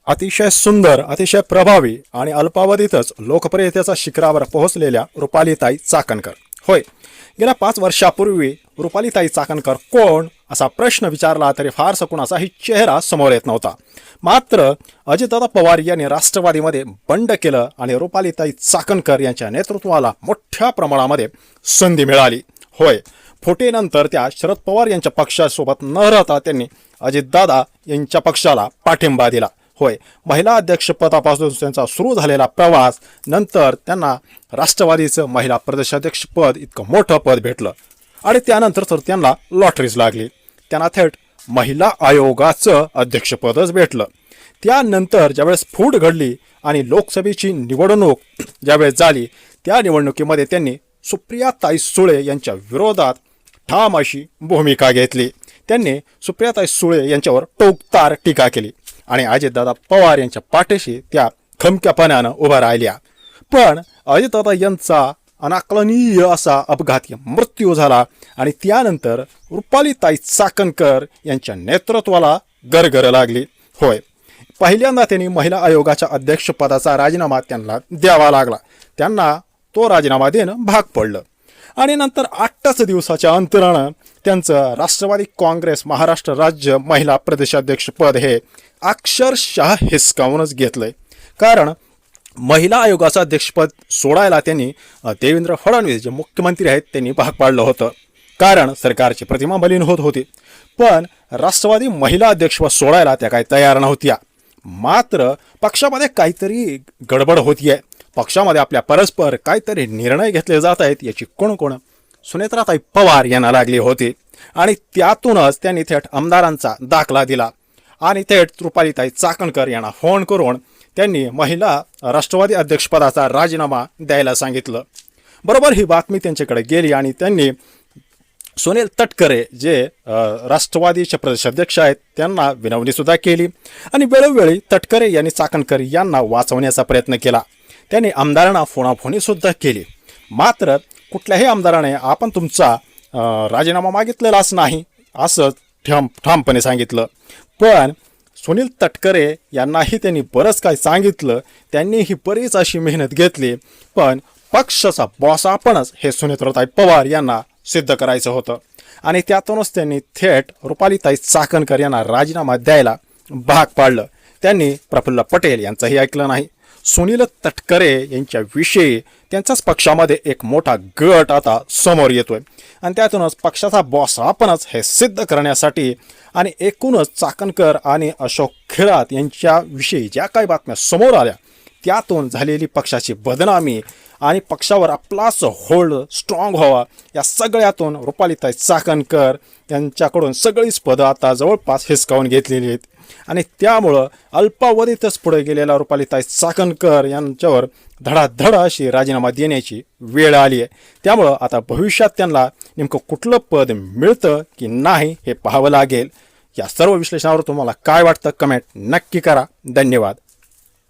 अतिशय सुंदर, अतिशय प्रभावी आणि अल्पावधीतच लोकप्रियतेच्या शिखरावर पोहोचलेल्या रुपालीताई चाकणकर. होय, गेल्या 5 वर्षापूर्वी रुपालीताई चाकणकर कोण असा प्रश्न विचारला तरी फारसा कुणाचाही चेहरा समोर येत नव्हता. मात्र अजितदादा पवार यांनी राष्ट्रवादीमध्ये बंड केलं आणि रुपालीताई चाकणकर यांच्या नेतृत्वाला मोठ्या प्रमाणामध्ये संधी मिळाली. होय, फुटेनंतर त्या शरद पवार यांच्या पक्षासोबत न राहता त्यांनी अजितदादा यांच्या पक्षाला पाठिंबा दिला. होय, महिला अध्यक्षपदापासून त्यांचा सुरू झालेला प्रवास नंतर त्यांना राष्ट्रवादीचं महिला प्रदेशाध्यक्षपद इतकं मोठं पद भेटलं आणि त्यानंतर तर त्यांना लॉटरीच लागली. त्यांना थेट महिला आयोगाचं अध्यक्षपदच भेटलं. त्यानंतर ज्यावेळेस फूट घडली आणि लोकसभेची निवडणूक ज्यावेळेस झाली त्या निवडणुकीमध्ये त्यांनी सुप्रियाताई सुळे यांच्या विरोधात ठाम अशी भूमिका घेतली. त्यांनी सुप्रियाताई सुळे यांच्यावर टोकतार टीका केली आणि अजितदादा पवार यांच्या पाठीशी त्या खमक्यापणानं उभा राहिल्या. पण अजितदादा यांचा अनाकलनीय असा अपघाती मृत्यू झाला आणि त्यानंतर रुपालीताई चाकणकर यांच्या नेतृत्वाला गरगर लागली. होय, पहिल्यांदा त्यांनी महिला आयोगाच्या अध्यक्षपदाचा राजीनामा त्यांना द्यावा लागला. त्यांना तो राजीनामा देणं भाग पडलं आणि नंतर 8च दिवसाच्या अंतरानं त्यांचं राष्ट्रवादी काँग्रेस महाराष्ट्र राज्य महिला प्रदेशाध्यक्षपद हे अक्षरशः हिसकावूनच घेतलंय. कारण महिला आयोगाचं अध्यक्षपद सोडायला त्यांनी देवेंद्र फडणवीस जे मुख्यमंत्री आहेत त्यांनी भाग पाडलं होतं. कारण सरकारची प्रतिमा मलिन होत होती. पण राष्ट्रवादी महिला अध्यक्षपद सोडायला त्या काही तयार नव्हत्या. मात्र पक्षामध्ये काहीतरी गडबड होतीये. पक्षामध्ये आपल्या परस्पर काहीतरी निर्णय घेतले जात आहेत याची कोण सुनेत्राताई पवार यांना लागली होती आणि त्यातूनच त्यांनी थेट आमदारांचा दाखला दिला आणि थेट रुपालीताई चाकणकर यांना फोन करून त्यांनी महिला राष्ट्रवादी अध्यक्षपदाचा राजीनामा द्यायला सांगितलं. बरोबर ही बातमी त्यांच्याकडे गेली आणि त्यांनी सुनील तटकरे जे राष्ट्रवादीचे प्रदेशाध्यक्ष आहेत त्यांना विनवणीसुद्धा केली आणि वेळोवेळी तटकरे यांनी चाकणकर यांना वाचवण्याचा प्रयत्न केला. त्यांनी आमदारांना फोनाफोनीसुद्धा केली. मात्र कुठल्याही आमदाराने आपण तुमचा राजीनामा मागितलेलाच नाही असं ठामपणे सांगितलं. पण सुनील तटकरे यांनाही त्यांनी बरंच काही सांगितलं. त्यांनी ही बरीच अशी मेहनत घेतली. पण पक्षाचा बॉस आपणच हे सुनेत्राताई पवार यांना सिद्ध करायचं होतं आणि त्यातूनच त्यांनी थेट रुपालीताई चाकणकर यांना राजीनामा द्यायला भाग पाडलं. त्यांनी प्रफुल्ल पटेल यांचंही ऐकलं नाही. सुनील तटकरे यांच्याविषयी त्यांच्याच पक्षामध्ये एक मोठा गट आता समोर येतोय आणि त्यातूनच पक्षाचा बॉस आपणच हे सिद्ध करण्यासाठी आणि एकूणच चाकणकर आणि अशोक खिरात यांच्याविषयी ज्या काही बातम्या समोर आल्या त्यातून झालेली पक्षाची बदनामी आणि पक्षावर आपलाच होल्ड स्ट्रॉंग व्हावा या सगळ्यातून रुपालीताई चाकणकर यांच्याकडून सगळीच पदं आता जवळपास हिसकावून घेतलेली आहेत आणि त्यामुळं अल्पावधीतच पुढे गेलेल्या रुपालीताई चाकणकर यांच्यावर धडाधड अशी राजीनामा देण्याची वेळ आली आहे. त्यामुळं आता भविष्यात त्यांना नेमकं कुठलं पद मिळतं की नाही हे पाहावं लागेल. या सर्व विश्लेषणावर तुम्हाला काय वाटतं कमेंट नक्की करा. धन्यवाद.